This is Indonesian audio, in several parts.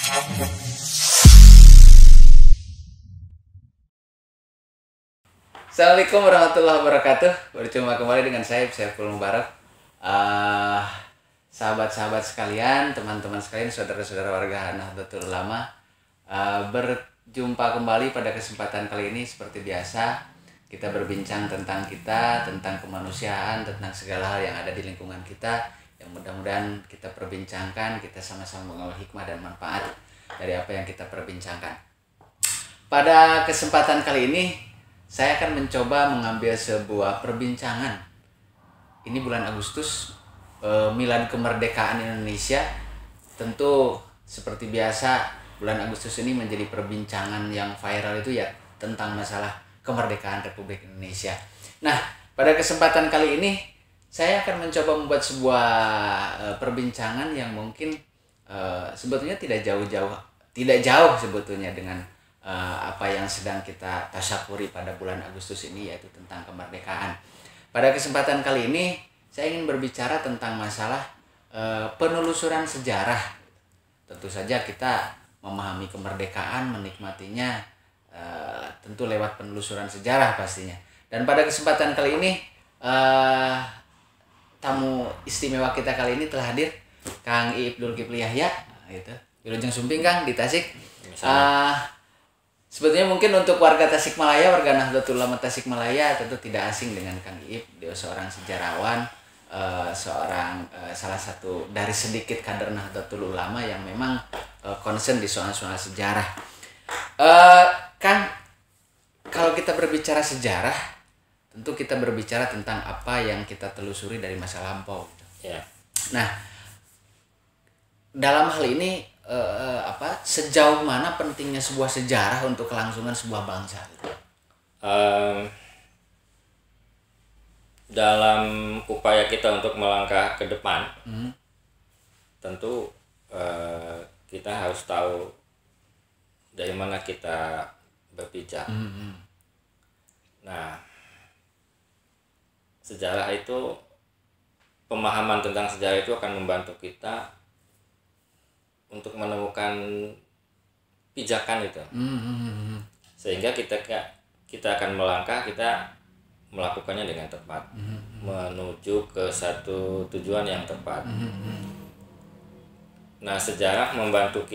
Assalamualaikum warahmatullahi wabarakatuh. Berjumpa kembali dengan saya Saiful Mubarak. Sahabat-sahabat sekalian, teman-teman sekalian, saudara-saudara warga Nahdlatul Ulama, berjumpa kembali pada kesempatan kali ini. Seperti biasa, kita berbincang tentang tentang kemanusiaan, tentang segala hal yang ada di lingkungan kita, yang mudah-mudahan kita perbincangkan, kita sama-sama mengambil hikmah dan manfaat dari apa yang kita perbincangkan. Pada kesempatan kali ini, saya akan mencoba mengambil sebuah perbincangan. Ini bulan Agustus, milad kemerdekaan Indonesia. Tentu seperti biasa, bulan Agustus ini menjadi perbincangan yang viral itu ya tentang masalah kemerdekaan Republik Indonesia. Nah, pada kesempatan kali ini saya akan mencoba membuat sebuah perbincangan yang mungkin sebetulnya tidak jauh sebetulnya dengan apa yang sedang kita tasyakuri pada bulan Agustus ini, yaitu tentang kemerdekaan. Pada kesempatan kali ini saya ingin berbicara tentang masalah penelusuran sejarah. Tentu saja kita memahami kemerdekaan, menikmatinya tentu lewat penelusuran sejarah pastinya. Dan pada kesempatan kali ini tamu istimewa kita kali ini telah hadir, Kang Iip Dzulkifli Yahya, gitu. Wilujeng Sumping Kang di Tasik. Sebetulnya mungkin untuk warga Tasikmalaya, warga Nahdlatul Ulama Tasikmalaya tentu tidak asing dengan Kang Iip. Dia seorang sejarawan, salah satu dari sedikit kader Nahdlatul Ulama yang memang concern di soal-soal sejarah. Kang, kalau kita berbicara sejarah, tentu kita berbicara tentang apa yang kita telusuri dari masa lampau. Ya. Nah, dalam hal ini sejauh mana pentingnya sebuah sejarah untuk kelangsungan sebuah bangsa? Dalam upaya kita untuk melangkah ke depan, tentu kita harus tahu dari mana kita berpijak. Nah, sejarah itu, pemahaman tentang sejarah itu akan membantu kita untuk menemukan pijakan itu, sehingga kita akan melangkah, kita melakukannya dengan tepat, menuju ke satu tujuan yang tepat. Nah, sejarah memandu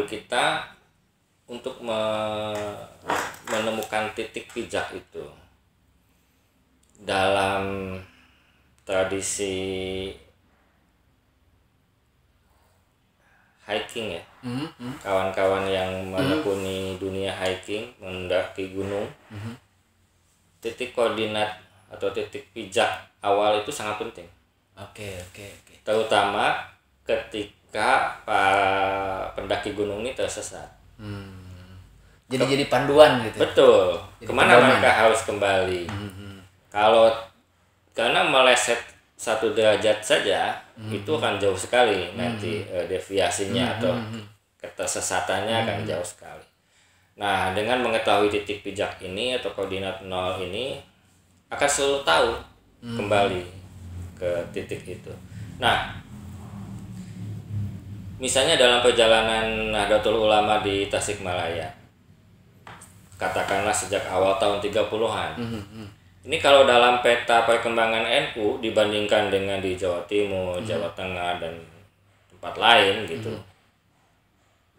kita untuk menemukan titik pijak itu. Dalam tradisi hiking ya, kawan-kawan yang menekuni dunia hiking, mendaki gunung, titik koordinat atau titik pijak awal itu sangat penting. Oke. Terutama ketika para pendaki gunung ini tersesat. Jadi panduan gitu. Betul. Jadi kemana pedoman. mereka harus kembali? Karena meleset 1 derajat saja, itu akan jauh sekali nanti deviasinya atau ketersesatannya akan jauh sekali. Nah, dengan mengetahui titik pijak ini atau koordinat 0 ini, akan selalu tahu kembali ke titik itu. Nah, misalnya dalam perjalanan Nahdlatul Ulama di Tasikmalaya, katakanlah sejak awal tahun 30-an. Ini kalau dalam peta perkembangan NU dibandingkan dengan di Jawa Timur, Jawa Tengah, dan tempat lain gitu.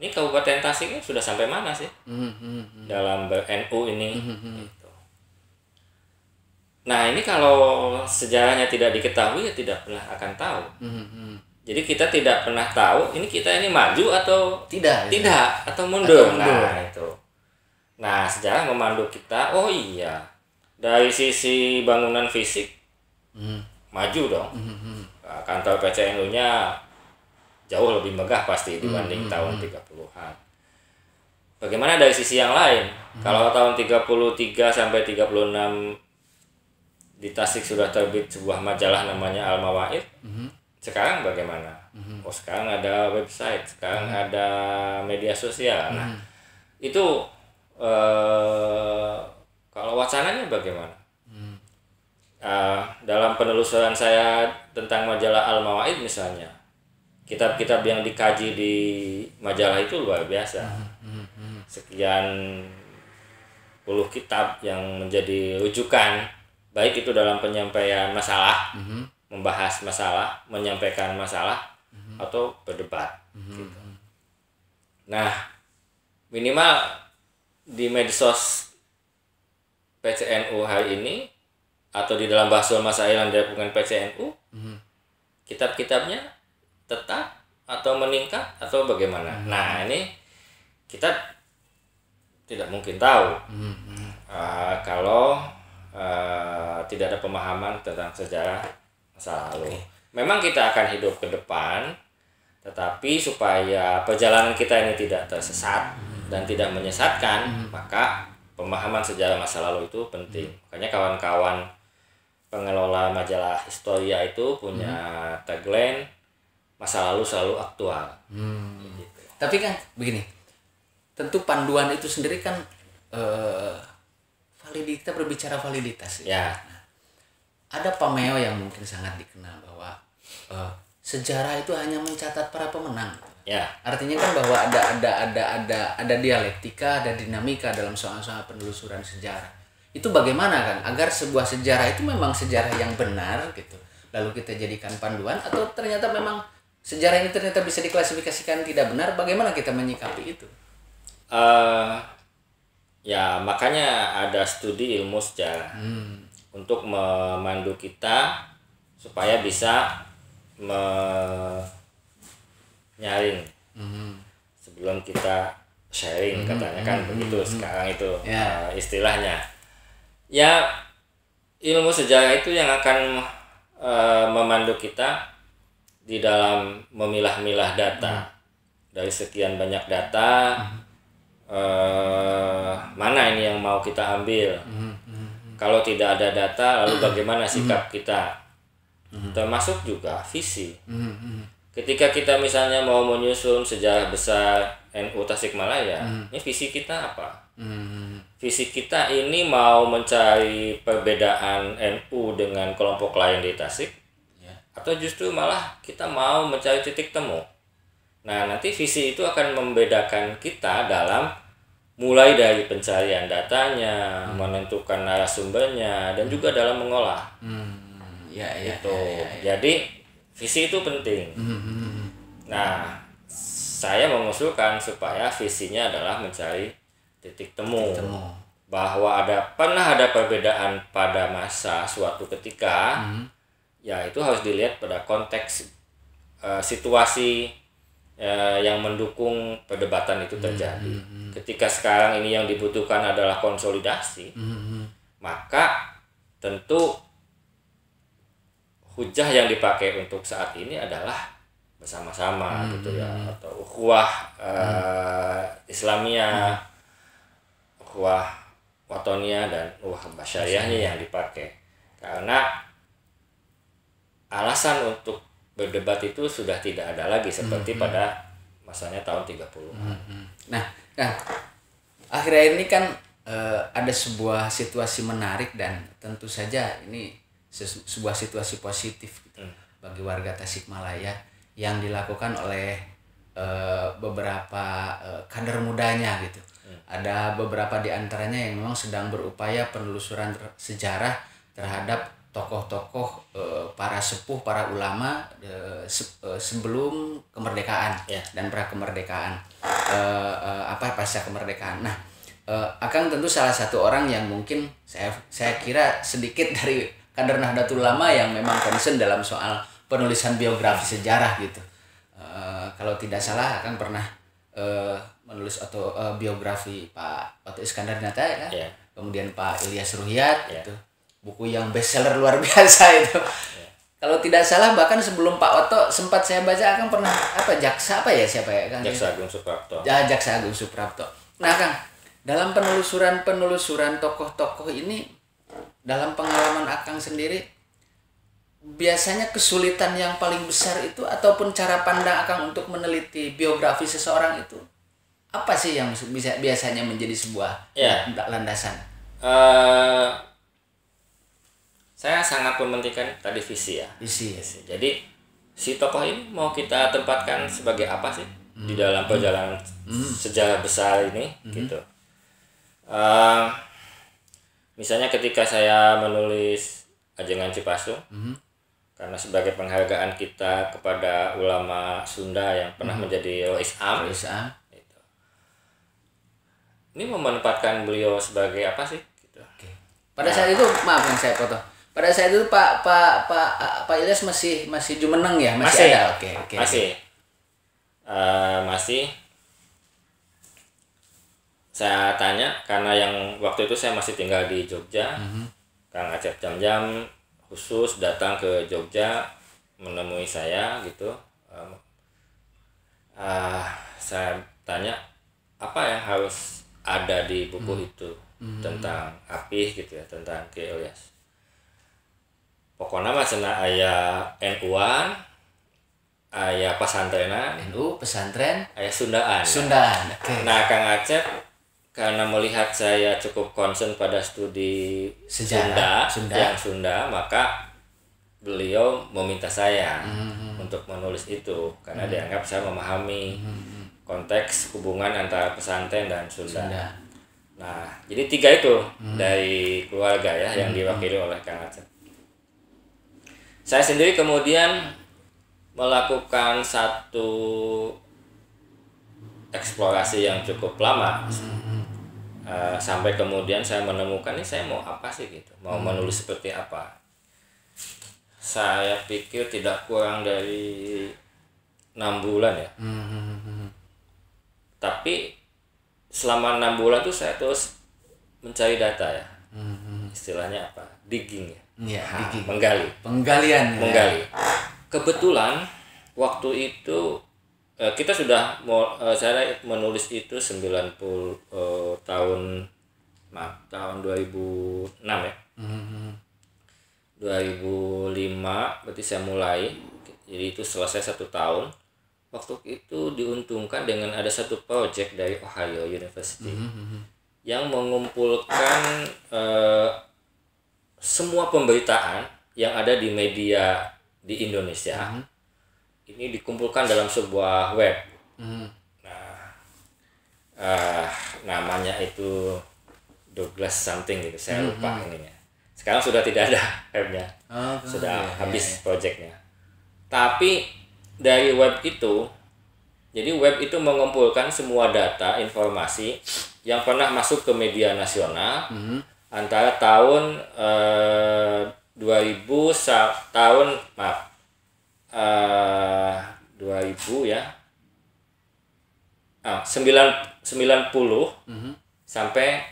Ini Kabupaten Tasik ini sudah sampai mana sih dalam ber-NU ini? Gitu. Nah, ini kalau sejarahnya tidak diketahui, ya tidak pernah akan tahu. Jadi kita tidak pernah tahu ini kita ini maju atau tidak atau mundur. Nah, itu. Nah, sejarah memandu kita. Oh iya. Dari sisi bangunan fisik maju dong. Kantor PCNU-nya jauh lebih megah pasti dibanding tahun 30-an. Bagaimana dari sisi yang lain? Kalau tahun 33 sampai 36 di Tasik sudah terbit sebuah majalah namanya Al-Mawaid. Sekarang bagaimana? Oh, sekarang ada website, sekarang ada media sosial. Nah, itu kalau wacananya bagaimana? Dalam penelusuran saya tentang majalah Al-Mawaid misalnya, kitab-kitab yang dikaji di majalah itu luar biasa. Sekian puluh kitab yang menjadi rujukan, baik itu dalam penyampaian masalah, membahas masalah, menyampaikan masalah, atau berdebat. Gitu. Nah, minimal di medsos PCNU hari ini atau di dalam Bahsul Masail yang dilakukan PCNU, kitab-kitabnya tetap atau meningkat atau bagaimana? Nah, ini kita tidak mungkin tahu kalau tidak ada pemahaman tentang sejarah masa lalu. Memang kita akan hidup ke depan, tetapi supaya perjalanan kita ini tidak tersesat dan tidak menyesatkan, maka pemahaman sejarah masa lalu itu penting. Makanya kawan-kawan pengelola majalah Historia itu punya tagline, masa lalu selalu aktual. Gitu. Tapi kan begini, tentu panduan itu sendiri kan kita berbicara validitas. Ya. Nah, ada pameo yang mungkin sangat dikenal bahwa sejarah itu hanya mencatat para pemenang. Ya. Artinya kan bahwa ada dialektika, ada dinamika dalam soal-soal penelusuran sejarah. Itu bagaimana kan agar sebuah sejarah itu memang sejarah yang benar gitu. Lalu kita jadikan panduan, atau ternyata memang sejarah ini ternyata bisa diklasifikasikan tidak benar, bagaimana kita menyikapi itu? Ya makanya ada studi ilmu sejarah untuk memandu kita supaya bisa menyaring sebelum kita sharing, katanya kan begitu sekarang itu istilahnya. Ya, ilmu sejarah itu yang akan memandu kita di dalam memilah-milah data. Dari sekian banyak data, mana ini yang mau kita ambil. Kalau tidak ada data, lalu bagaimana sikap kita? Termasuk juga visi. Ketika kita misalnya mau menyusun sejarah besar NU Tasikmalaya, ini visi kita apa? Visi kita ini mau mencari perbedaan NU dengan kelompok lain di Tasik, atau justru malah kita mau mencari titik temu. Nah, nanti visi itu akan membedakan kita dalam mulai dari pencarian datanya, menentukan narasumbernya, dan juga dalam mengolah. Jadi visi itu penting. Nah, saya mengusulkan supaya visinya adalah mencari titik temu. Bahwa pernah ada perbedaan pada masa suatu ketika, ya itu harus dilihat pada konteks situasi yang mendukung perdebatan itu terjadi. Ketika sekarang ini yang dibutuhkan adalah konsolidasi, maka tentu hujah yang dipakai untuk saat ini adalah bersama-sama gitu ya, atau ukhuwah Islamiyah, ukhuwah Watoniyah, dan ukhuwah Basyariahnya yang dipakai. Karena alasan untuk berdebat itu sudah tidak ada lagi seperti pada masanya tahun 30-an. Nah, akhir-akhir ini kan ada sebuah situasi menarik, dan tentu saja ini sebuah situasi positif gitu, bagi warga Tasikmalaya, yang dilakukan oleh beberapa kader mudanya gitu. Ada beberapa di antaranya yang memang sedang berupaya penelusuran sejarah terhadap tokoh-tokoh para sepuh, para ulama sebelum kemerdekaan dan pra kemerdekaan, pasca kemerdekaan. Nah, Akang tentu salah satu orang yang mungkin saya kira sedikit dari kader Nahdlatul Ulama yang memang concern dalam soal penulisan biografi sejarah gitu. Kalau tidak salah Akang pernah menulis biografi Pak Oto Iskandar Dinata ya, kemudian Pak Ilyas Ruhyat gitu. Buku yang bestseller luar biasa itu. Kalau tidak salah bahkan sebelum Pak Oto sempat saya baca Akang pernah Jaksa Kang? Jaksa Agung Suprapto. Jaksa Agung Suprapto. Nah Kang, dalam penelusuran tokoh-tokoh ini, dalam pengalaman Akang sendiri, biasanya kesulitan yang paling besar itu ataupun cara pandang Akang untuk meneliti biografi seseorang itu apa sih yang biasanya menjadi sebuah landasan? Saya sangat mementingkan tadi visi ya. Visi. Jadi si tokoh ini mau kita tempatkan sebagai apa sih di dalam perjalanan sejarah besar ini gitu. Misalnya ketika saya menulis Ajengan Cipasung, karena sebagai penghargaan kita kepada ulama Sunda yang pernah menjadi Rois Am, gitu. Ini menempatkan beliau sebagai apa sih? Gitu. Pada saat itu, maaf yang saya potong. Pada saat itu Pak Ilyas masih Jumeneng ya, masih ada. Oke. Masih. Saya tanya karena yang waktu itu saya masih tinggal di Jogja. Kang Acep Jam-Jam khusus datang ke Jogja menemui saya gitu. Saya tanya apa yang harus ada di buku itu tentang Apih gitu ya, tentang Ki Ilyas. Pokoknya mah cenah aya NU-an, aya pesantrenan, pesantren, aya Sundaan. Okay. Nah, Kang Acep karena melihat saya cukup concern pada studi sejarah Sunda, maka beliau meminta saya untuk menulis itu karena dianggap saya memahami konteks hubungan antara pesantren dan Sunda. Nah, jadi 3 itu dari keluarga ya yang diwakili oleh Kang Acep. Saya sendiri kemudian melakukan satu eksplorasi yang cukup lama sampai kemudian saya menemukan ini saya mau apa sih gitu, mau menulis seperti apa. Saya pikir tidak kurang dari 6 bulan ya. Tapi selama 6 bulan tuh saya terus mencari data ya. Istilahnya apa? Digging ya. Digging. Penggalian. Kebetulan waktu itu kita sudah saya menulis itu 90 tahun 2006 ya. 2005 berarti saya mulai. Jadi itu selesai 1 tahun. Waktu itu diuntungkan dengan ada satu project dari Ohio University yang mengumpulkan semua pemberitaan yang ada di media di Indonesia. Ini dikumpulkan dalam sebuah web. Namanya itu Douglas something gitu, saya lupa ininya. Sekarang sudah tidak ada webnya, sudah habis projectnya. Tapi dari web itu, jadi web itu mengumpulkan semua data, informasi yang pernah masuk ke media nasional antara tahun 2000 ya 90 sampai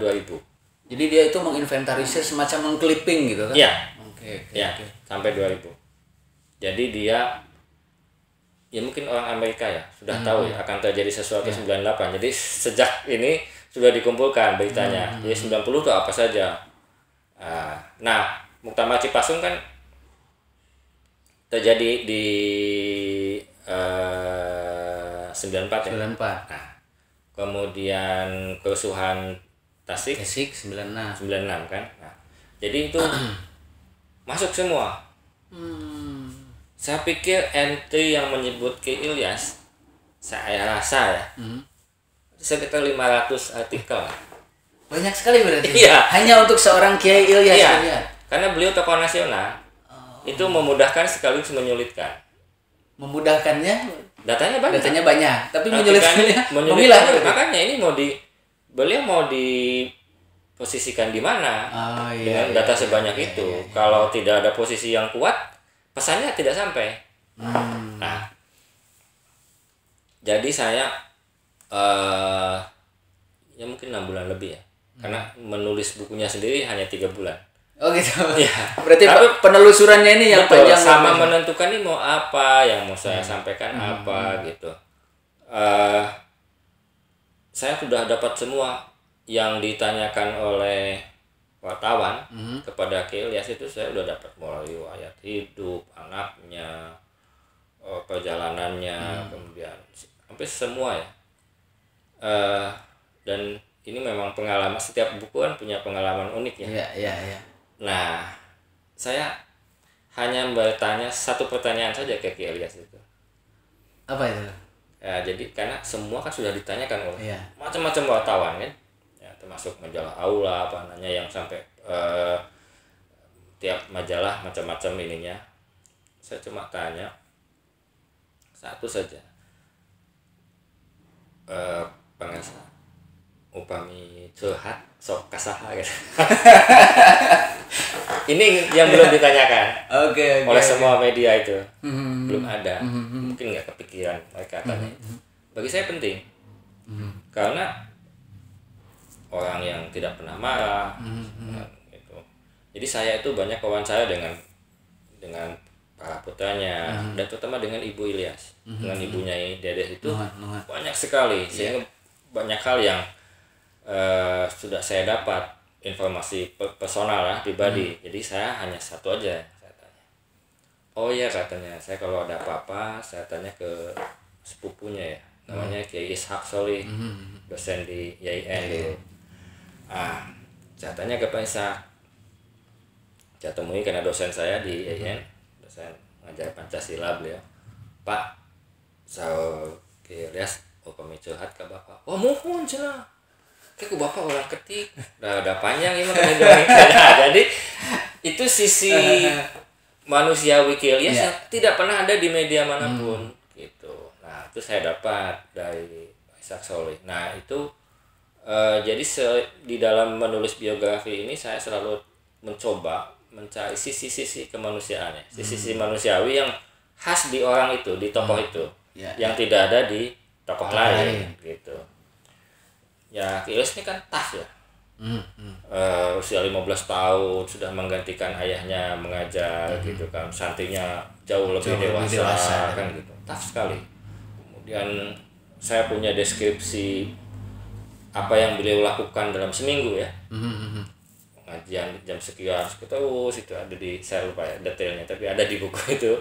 2000. Jadi dia itu menginventarisir semacam mengclipping gitu kan? Iya. Oke. Sampai 2000. Jadi dia ya mungkin orang Amerika ya sudah tahu ya akan terjadi sesuatu 98. Jadi sejak ini sudah dikumpulkan beritanya. Jadi 90 itu apa saja. Nah, Muktamar Cipasung kan terjadi di 94 ya. 94. Nah, kemudian kerusuhan Tasik 96 kan. Nah, jadi itu masuk semua. Saya pikir entry yang menyebut Ki Ilyas, saya rasa ya sekitar 500 artikel. Banyak sekali berarti. Iya. Hanya untuk seorang Kiai Ilyas. Iya. Karena beliau tokoh nasional. Itu memudahkan sekaligus menyulitkan. Memudahkannya? Datanya banyak. Tapi menyulitkannya. Makanya ini beliau mau diposisikan di mana dengan data sebanyak itu. Kalau tidak ada posisi yang kuat, pesannya tidak sampai. Nah, jadi saya ya mungkin 6 bulan lebih ya, karena menulis bukunya sendiri hanya 3 bulan. Oh gitu. Ya. Berarti penelusurannya ini yang betul, panjang. sama menentukan ini mau apa, yang mau saya sampaikan apa gitu. Saya sudah dapat semua yang ditanyakan oleh wartawan kepada Ki Ilyas itu saya sudah dapat, mulai riwayat hidup anaknya, perjalanannya, kemudian hampir semua ya. Dan ini memang pengalaman, setiap buku kan punya pengalaman unik ya. Iya. Nah, saya hanya bertanya satu pertanyaan saja ke Ki Ilyas itu. Apa itu? Ya, jadi karena semua kan sudah ditanyakan oleh macam-macam wartawan kan, ya, termasuk majalah Aula apa namanya yang sampai tiap majalah macam-macam ininya. Saya cuma tanya satu saja, pangasa upami curhat sok kasaha gitu. Ini yang belum ditanyakan oleh semua media itu. Belum ada, mungkin nggak kepikiran mereka tanya. Bagi saya penting, karena orang yang tidak pernah marah, gitu. Jadi saya itu banyak wawancara dengan para putranya dan terutama dengan Ibu Ilyas, dengan ibunya Dede itu banyak sekali, sehingga banyak hal yang sudah saya dapat informasi personal lah, pribadi. Jadi saya hanya satu aja saya tanya. Oh iya katanya, saya kalau ada apa-apa saya tanya ke sepupunya ya, namanya Kiai Ishak Solih, dosen di IAIN dulu. Saya tanya ke Pak Ishak, saya temui karena dosen saya di IAIN, dosen ngajar Pancasila beliau. Pak, saya Ilyas upami curhat ke Bapak. Oh mohon cenah. Kayak Bapak ulah ketik. Udah panjang ini kan jadi itu sisi manusiawi Ki Ilyas yang tidak pernah ada di media manapun gitu. Nah, itu saya dapat dari Ishak Solih. Nah, itu jadi di dalam menulis biografi ini saya selalu mencoba mencari sisi-sisi kemanusiaannya, sisi manusiawi yang khas di orang itu, di tokoh itu, yang tidak ada di tokoh lain gitu. Ya Ki Ilyas ini kan tough ya, usia 15 tahun sudah menggantikan ayahnya mengajar gitu kan, santrinya jauh lebih dewasa kan gitu, tough sekali. Kemudian saya punya deskripsi apa yang beliau lakukan dalam seminggu ya, pengajian jam sekian terus itu ada di, saya lupa ya detailnya, tapi ada di buku itu,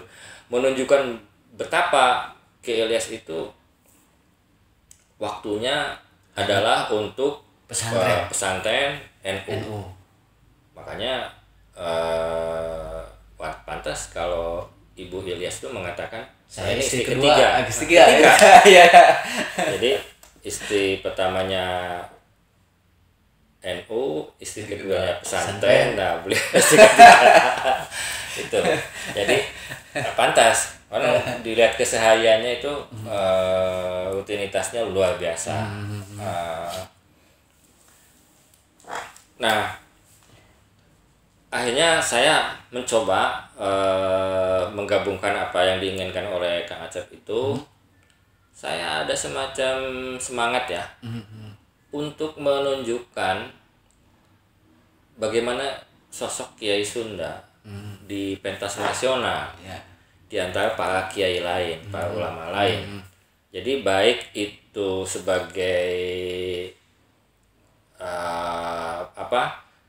menunjukkan betapa Ki Ilyas itu waktunya adalah untuk pesantren NU. Makanya pantas kalau Ibu Ilyas itu mengatakan saya ini istri ketiga. Jadi istri pertamanya NU, istri keduanya pesantren, nah beliau istri ketiga. Itu. Jadi pantas. Karena dilihat kesehariannya itu rutinitasnya luar biasa. Nah, akhirnya saya mencoba menggabungkan apa yang diinginkan oleh Kang Acep itu. Saya ada semacam semangat ya untuk menunjukkan bagaimana sosok Kiai Sunda di pentas nasional. Di antara para kiai lain, para ulama lain. Jadi baik itu sebagai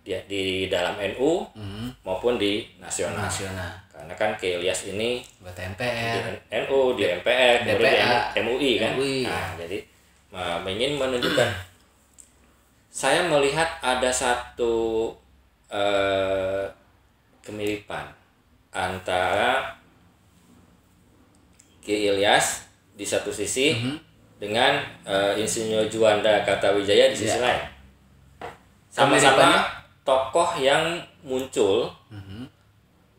di dalam NU maupun di nasional. Karena kan Ki Ilyas ini MPR, di NU, di MPR, kemudian di MUI kan. Nah, jadi ingin menunjukkan, saya melihat ada satu kemiripan antara Ki Ilyas di satu sisi dengan Insinyur Juanda Kartawijaya di sisi lain. Sama-sama tokoh yang muncul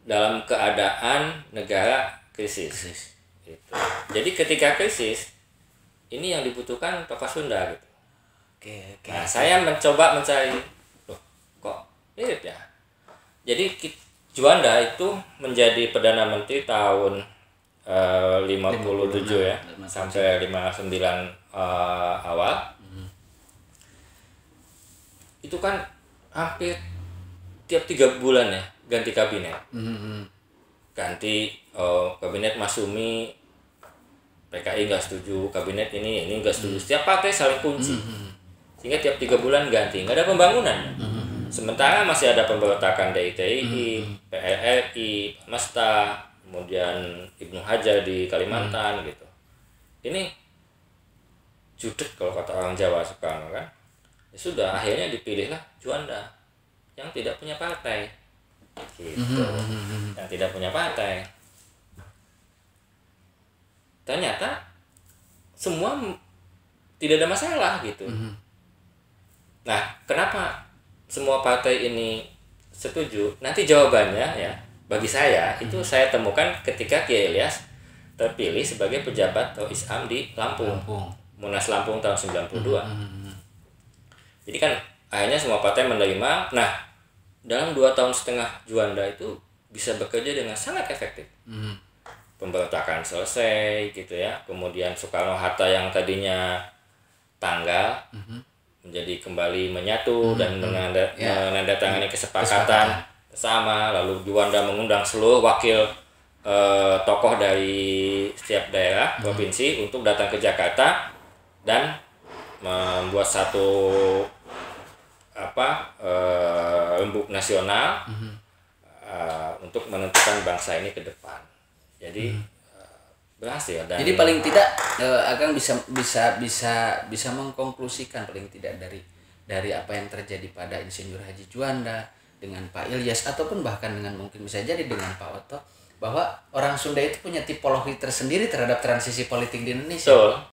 dalam keadaan negara krisis. Gitu. Jadi ketika krisis, ini yang dibutuhkan tokoh Sunda gitu. Nah, saya mencoba mencari, loh kok mirip ya. Jadi Juanda itu menjadi Perdana Menteri tahun 57 ya, sampai 59 awal. Itu kan hampir tiap 3 bulan ya ganti kabinet. Ganti kabinet Masyumi, PKI nggak setuju, kabinet ini nggak setuju. Setiap partai saling kunci. Sehingga tiap 3 bulan ganti, nggak ada pembangunan. Sementara masih ada pemberontakan DITI, PRRI, Masta, kemudian Ibnu Hajar di Kalimantan gitu. Ini judek kalau kata orang Jawa sekarang kan. Ya sudah, akhirnya dipilihlah Juanda yang tidak punya partai. gitu. Yang tidak punya partai. Ternyata semua tidak ada masalah gitu. Nah, kenapa semua partai ini setuju? Nanti jawabannya ya bagi saya itu saya temukan ketika Kiai Ilyas terpilih sebagai pejabat Islam di Lampung. Munas Lampung tahun 92. Jadi kan akhirnya semua partai menerima. Nah, dalam 2,5 tahun Juanda itu bisa bekerja dengan sangat efektif. Pemberontakan selesai gitu ya. Kemudian Soekarno-Hatta yang tadinya tanggal menjadi kembali menyatu dan menandatangani kesepakatan sama. Lalu Juanda mengundang seluruh wakil tokoh dari setiap daerah provinsi untuk datang ke Jakarta dan membuat satu rembuk nasional untuk menentukan bangsa ini ke depan. Jadi berhasil. Dan jadi paling tidak Akang bisa mengkonklusikan paling tidak dari apa yang terjadi pada Insinyur Haji Juanda dengan Pak Ilyas ataupun bahkan dengan mungkin bisa jadi dengan Pak Oto, bahwa orang Sunda itu punya tipologi tersendiri terhadap transisi politik di Indonesia.